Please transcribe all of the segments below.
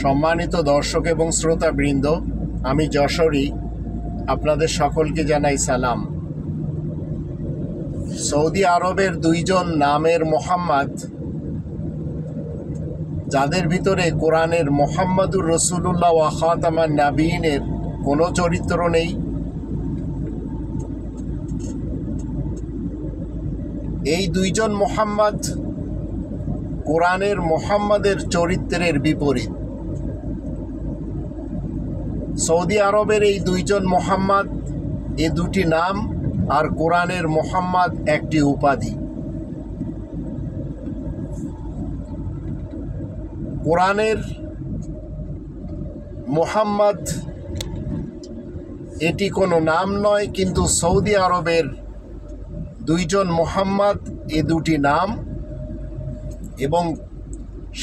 সম্মানিত দর্শক এবং শ্রোতাবৃন্দ, আমি যশোরী, আপনাদের সকলকে জানাই সালাম। সৌদি আরবের দুইজন নামের মোহাম্মদ, যাদের ভিতরে কোরআনের মোহাম্মদুর রসুলুল্লাহ ওয়া খাতামান নাবিয়িনের কোনো চরিত্র নেই। এই দুইজন মোহাম্মদ কোরআনের মোহাম্মদের চরিত্রের বিপরীত। সৌদি আরবের এই দুইজন মোহাম্মদ, এ দুটি নাম, আর কোরআনের মোহাম্মদ একটি উপাধি। কোরআনের মোহাম্মদ এটি কোনো নাম নয়, কিন্তু সৌদি আরবের দুইজন মোহাম্মদ এ দুটি নাম, এবং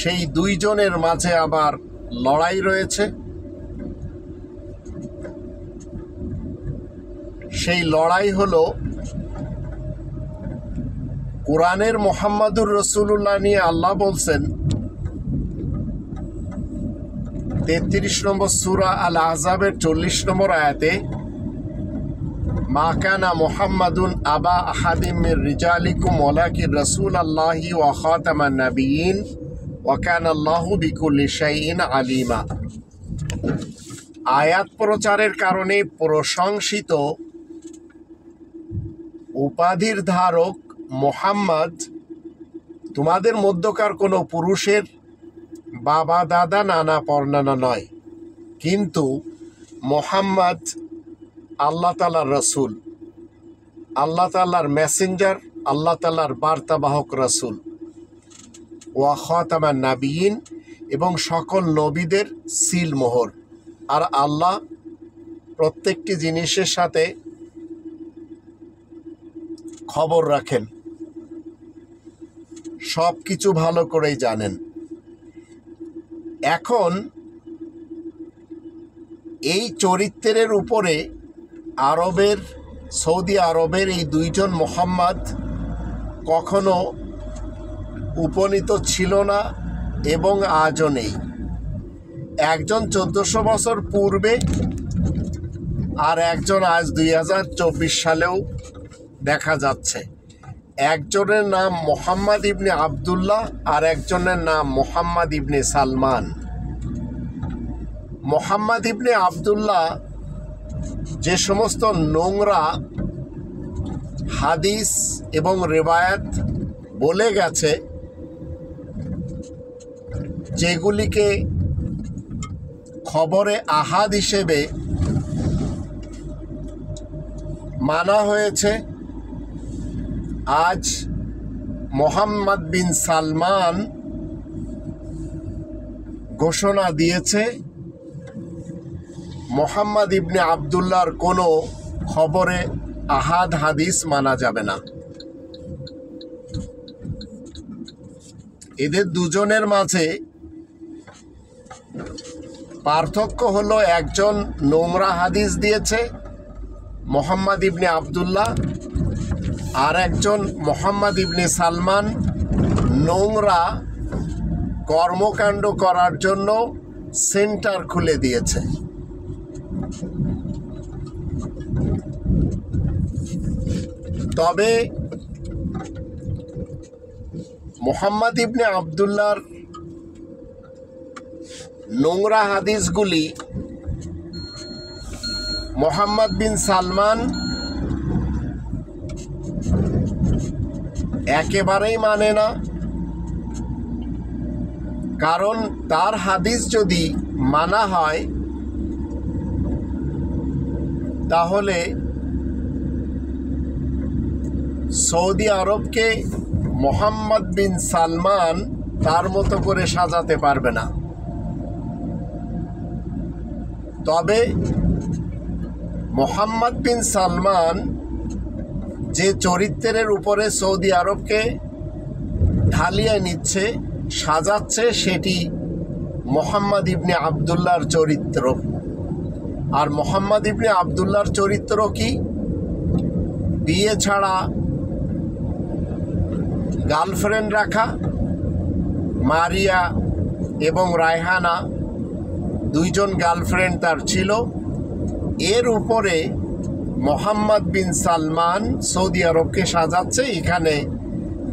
সেই দুইজনের মাঝে আবার লড়াই রয়েছে। সেই লড়াই হলো কোরআনের মোহাম্মদুর রসুলুল্লাহ নিয়ে আল্লাহ বলছেন 33 নম্বর সূরা আল আহজাবের 40 নম্বর আয়াতে, মা কানা মুহাম্মাদুন আবা আহাদিম মির রিজালিকুম ওয়ালাকিন রাসূলুল্লাহি ওয়া খাতামান নাবিয়িন ওয়া কানা আল্লাহু বিকুল্লি শাইইন আলিমা। আয়াত প্রচারের কারণে প্রশংসিত উপাধির ধারক মুহাম্মদ তোমাদের মধ্যকার কোনো পুরুষের বাবা দাদা নানা পরনানা নয়, কিন্তু মুহাম্মদ আল্লাহ তাআলার রসুল, আল্লাহ তাআলার মেসেঞ্জার, আল্লাহ তাআলার বার্তাবাহক রসুল, ওয়া খাতামান নাবিয়িন, এবং সকল নবীদের সিল মোহর। আর আল্লাহ প্রত্যেকটি জিনিসের সাথে খবর রাখেন, সব কিছু ভালো করেই জানেন। এখন এই চরিত্রের উপরে সৌদি আরবের এই দুইজন মোহাম্মদ কখনো উপনীত ছিল না এবং আজও নেই। একজন 1400 বছর পূর্বে, আর একজন আজ 2024 সালেও দেখা যাচ্ছে। একজনের নাম মোহাম্মদ ইবনে আবদুল্লাহ, আর একজনের নাম মোহাম্মদ ইবনে সালমান। মোহাম্মদ ইবনে আবদুল্লাহ যে সমস্ত নোংরা হাদিস এবং রেওয়ায়াত বলে গেছে, যেগুলিকে খবরে আহাদ হিসেবে মানা হয়েছে, আজ মোহাম্মদ বিন সালমান ঘোষণা দিয়েছে মোহাম্মদ ইবনে আবদুল্লাহর কোনো খবরে আহাদ হাদিস মানা যাবে না। এদের দুজনের মাঝে পার্থক্য হলো, একজন নোংরা হাদিস দিয়েছে মোহাম্মদ ইবনে আবদুল্লাহ, আর একজন মোহাম্মদ ইবনে সালমান নোংরা কর্মকাণ্ড করার জন্য সেন্টার খুলে দিয়েছে। তবে মোহাম্মদ ইবনে আবদুল্লাহর নোংরা হাদিসগুলি মোহাম্মদ বিন সালমান একেবারেই মানে না, কারণ তার হাদিস যদি মানা হয় তাহলে সৌদি আরবকে মোহাম্মদ বিন সালমান তার মতো করে সাজাতে পারবে না। তবে মোহাম্মদ বিন সালমান যে চরিত্রের উপরে সৌদি আরবকে ঢালিয়ে নিচ্ছে, সাজাচ্ছে, সেটি মোহাম্মদ ইবনে আবদুল্লাহর চরিত্র। আর মোহাম্মদ ইবনে আবদুল্লাহর চরিত্র কি? বিয়ে ছাড়া গার্লফ্রেন্ড রাখা, মারিয়া এবং রায়হানা দুইজন গার্লফ্রেন্ড তার ছিল। এর উপরে মোহাম্মদ বিন সালমান সৌদি আরবকে সাজাচ্ছে, এখানে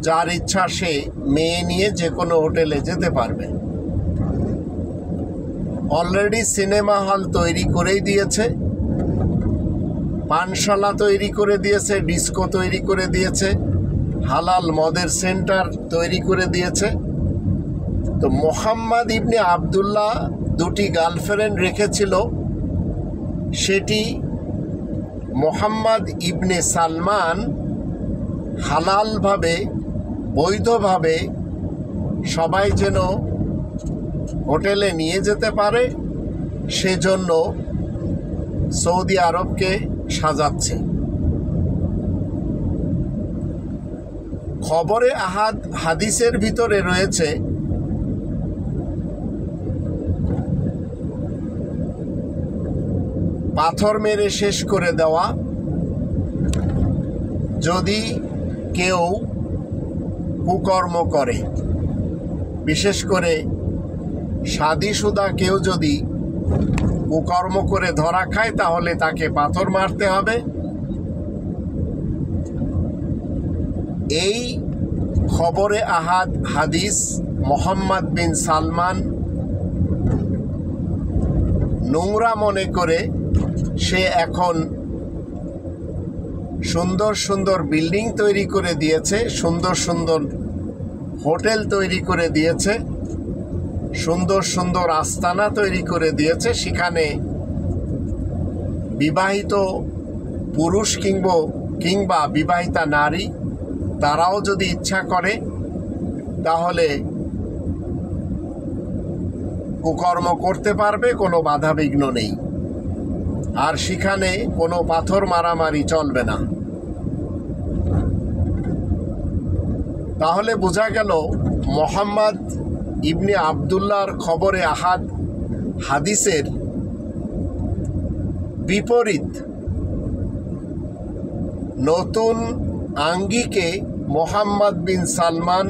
যার ইচ্ছা সে মেয়ে নিয়ে যে কোনো হোটেলে যেতে পারবে। অলরেডি সিনেমা হল তৈরি করেই দিয়েছে, পানশালা তৈরি করে দিয়েছে, ডিস্কো তৈরি করে দিয়েছে, হালাল মদের সেন্টার তৈরি করে দিয়েছে। তো মোহাম্মদ ইবনে আবদুল্লাহ দুটি গার্লফ্রেন্ড রেখেছিল, সেটি মোহাম্মদ ইবনে সালমান হালালভাবে বৈধভাবে সবাই যেন হোটেলে নিয়ে যেতে পারে সেজন্য সৌদি আরবকে সাজাচ্ছে। খবরে আহাদ হাদিসের ভিতরে রয়েছে পাথর মেরে শেষ করে দেওয়া, যদি কেউ কুকর্ম করে, বিশেষ করে শাদীশুদা কেউ যদি কুকর্ম করে ধরা খায় তাহলে তাকে পাথর মারতে হবে। এই খবরে আহাদ হাদিস মোহাম্মদ বিন সালমান নোংরা মনে করে সে এখন সুন্দর সুন্দর বিল্ডিং তৈরি করে দিয়েছে, সুন্দর সুন্দর হোটেল তৈরি করে দিয়েছে, সুন্দর সুন্দর আস্তানা তৈরি করে দিয়েছে। সেখানে বিবাহিত পুরুষ কিংবা বিবাহিতা নারী তারাও যদি ইচ্ছা করে তাহলে কুকর্ম করতে পারবে, কোনো বাধাবিঘ্ন নেই। আর সেখানে কোনো পাথর মারামারি চলবে না। তাহলে বোঝা গেল মোহাম্মদ ইবনে আবদুল্লাহর খবরে আহাদ হাদিসের বিপরীত নতুন আঙ্গিকে মোহাম্মদ বিন সালমান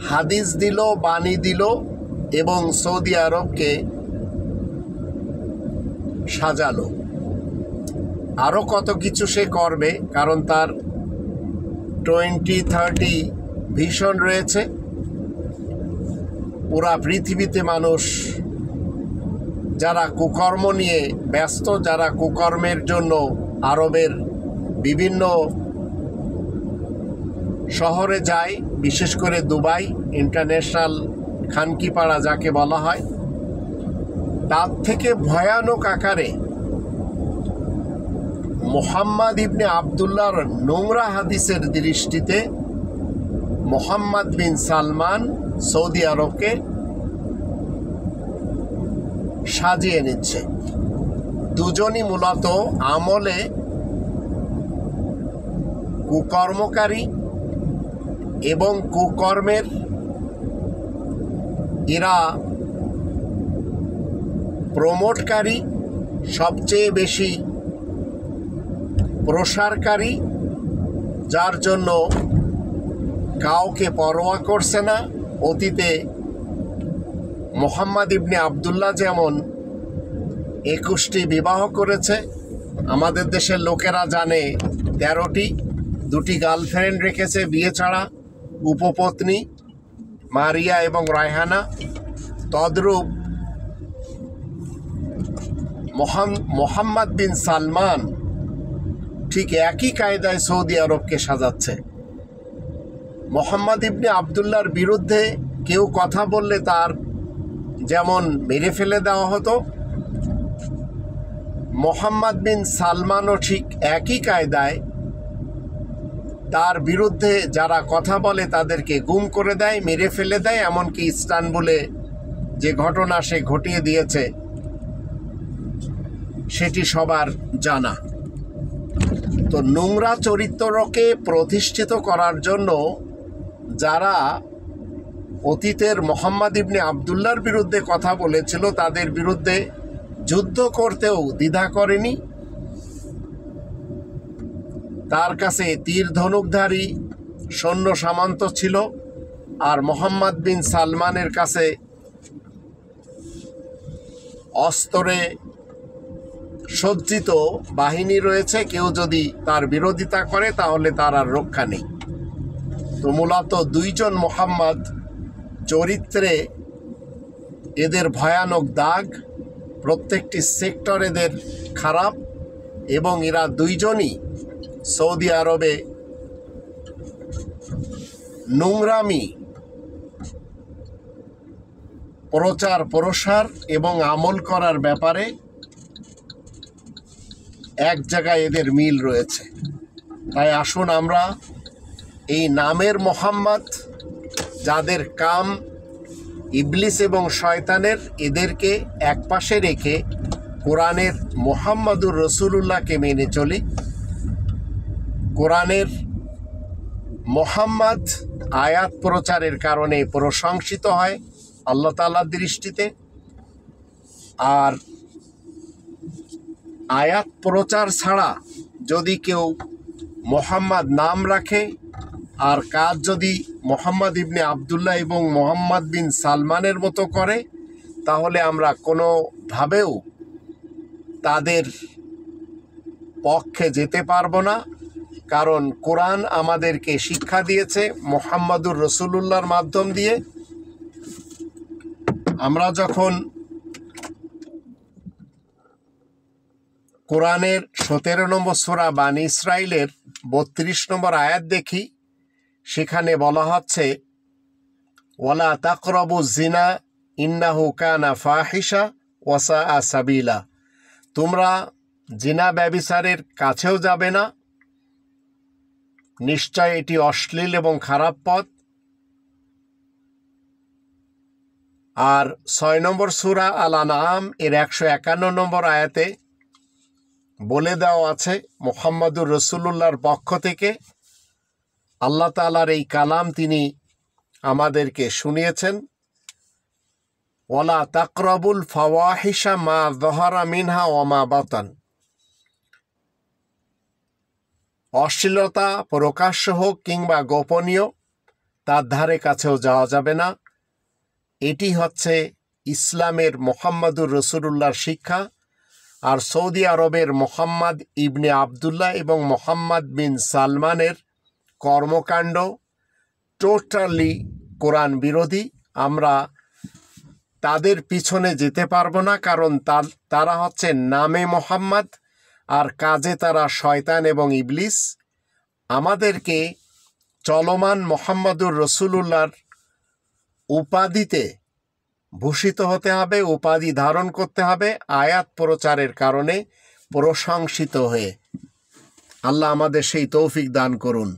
হাদিস দিল, বাণী দিল এবং সৌদি আরবকে সাজালো। আরও কত কিছু সে করবে, কারণ তার 2030 ভিশন রয়েছে। পুরা পৃথিবীতে মানুষ যারা কুকর্ম নিয়ে ব্যস্ত, যারা কুকর্মের জন্য আরবের বিভিন্ন শহরে যায়, বিশেষ করে দুবাই ইন্টারন্যাশনাল খানকিপাড়া যাকে বলা হয়, তার থেকে ভয়ানক আকারে মোহাম্মদ ইবনে আবদুল্লাহর নোংরা হাদিসের দৃষ্টিতে মোহাম্মদ বিন সালমান সৌদি আরবকে সাজিয়ে নিচ্ছে। দুজনই মূলত আমলে কুকর্মকারী এবং কুকর্মের এরা প্রমোটকারী, সবচেয়ে বেশি প্রসারকারী, যার জন্য কাউকে পরোয়া করছে না। অতীতে মোহাম্মদ ইবনে আবদুল্লাহ যেমন 21টি বিবাহ করেছে, আমাদের দেশের লোকেরা জানে 13টি, 2টি গার্লফ্রেন্ড রেখেছে বিয়ে ছাড়া, উপপত্নী মারিয়া এবং রায়হানা। তদ্রূপ মোহাম্মদ বিন সালমান ঠিক একই কায়দায় সৌদি আরবকে সাজাচ্ছে। মোহাম্মদ ইবনে আবদুল্লাহর বিরুদ্ধে কেউ কথা বললে তার যেমন মেরে ফেলে দেওয়া হতো, মোহাম্মদ বিন সালমানও ঠিক একই কায়দায় তার বিরুদ্ধে যারা কথা বলে তাদেরকে গুম করে দেয়, মেরে ফেলে দেয়। এমনকি ইস্তানবুলে যে ঘটনা সে ঘটিয়ে দিয়েছে সেটি সবার জানা। তো নোংরা চরিত্রকে প্রতিষ্ঠিত করার জন্য যারা অতীতের মোহাম্মদ ইবনে আবদুল্লাহর বিরুদ্ধে কথা বলেছিল তাদের বিরুদ্ধে যুদ্ধ করতেও দ্বিধা করেনি। তার কাছে তীর ধনুকধারী সৈন্য সামন্ত ছিল, আর মোহাম্মদ বিন সালমানের কাছে অস্ত্রে সজ্জিত বাহিনী রয়েছে, কেউ যদি তার বিরোধিতা করে তাহলে তার আর রক্ষা নেই। তো মূলত দুইজন মোহাম্মদ চরিত্রে এদের ভয়ানক দাগ, প্রত্যেকটি সেক্টর এদের খারাপ, এবং এরা দুইজনই সৌদি আরবে নোংরামি, প্রচার প্রসার এবং আমল করার ব্যাপারে এক জায়গায় এদের মিল রয়েছে। তাই আসুন আমরা এই নামের মোহাম্মদ, যাদের কাম ইবলিস এবং শয়তানের, এদেরকে একপাশে রেখে কোরআনের মুহাম্মাদুর রসুলুল্লাহকে মেনে চলি। কোরআনের মোহাম্মদ আয়াত প্রচারের কারণে প্রশংসিত হয় আল্লাহ তাআলার দৃষ্টিতে, আর আয়াত প্রচার ছাড়া যদি কেউ মোহাম্মদ নাম রাখে আর কাজ যদি মোহাম্মদ ইবনে আবদুল্লাহ এবং মোহাম্মদ বিন সালমানের মতো করে, তাহলে আমরা কোনোভাবেও তাদের পক্ষে যেতে পারবো না। কারণ কোরআন আমাদেরকে শিক্ষা দিয়েছে মুহাম্মাদুর রসুলুল্লাহর মাধ্যম দিয়ে। আমরা যখন কোরআনের 17 নম্বর সূরা বানী ইসরাইলের 32 নম্বর আয়াত দেখি, সেখানে বলা হচ্ছে ওয়ালা তাকরাবু জিনা ইন্নাহু কানা ফাহিশা ওয়া সাআ সাবিলা, তোমরা জিনা ব্যভিচারের কাছেও যাবে না, নিশ্চয় এটি অশ্লীল এবং খারাপ পথ। আর 6 নম্বর সূরা আল আনআম এর 151 নম্বর আয়াতে বলে দেওয়া আছে মুহাম্মাদুর রসুলুল্লাহর পক্ষ থেকে, আল্লাহ তাআলার এই কালাম তিনি আমাদেরকে শুনিয়েছেন, ওয়ালা তাকরাবুল ফাওয়াহিশা মা যাহারা মিনহা ওয়া মা বাতান, অশ্লীলতা প্রকাশ্য হোক কিংবা গোপনীয়, তার ধারে কাছেও যাওয়া যাবে না। এটি হচ্ছে ইসলামের মুহাম্মাদুর রসুলুল্লাহর শিক্ষা। আর সৌদি আরবের মোহাম্মদ ইবনে আবদুল্লাহ এবং মোহাম্মদ বিন সালমানের কর্মকাণ্ড টোটালি কোরআন বিরোধী। আমরা তাদের পিছনে যেতে পারবো না, কারণ তারা হচ্ছে নামে মোহাম্মদ আর কাজে তারা শয়তান এবং ইবলিস। আমাদেরকে চলমান মোহাম্মদুর রসুলুল্লাহর উপাধিতে ভূষিত হতে হবে, উপাধি ধারণ করতে হবে আয়াত প্রচারের কারণে প্রশংসিত হয়ে। আল্লাহ আমাদের সেই তৌফিক দান করুন।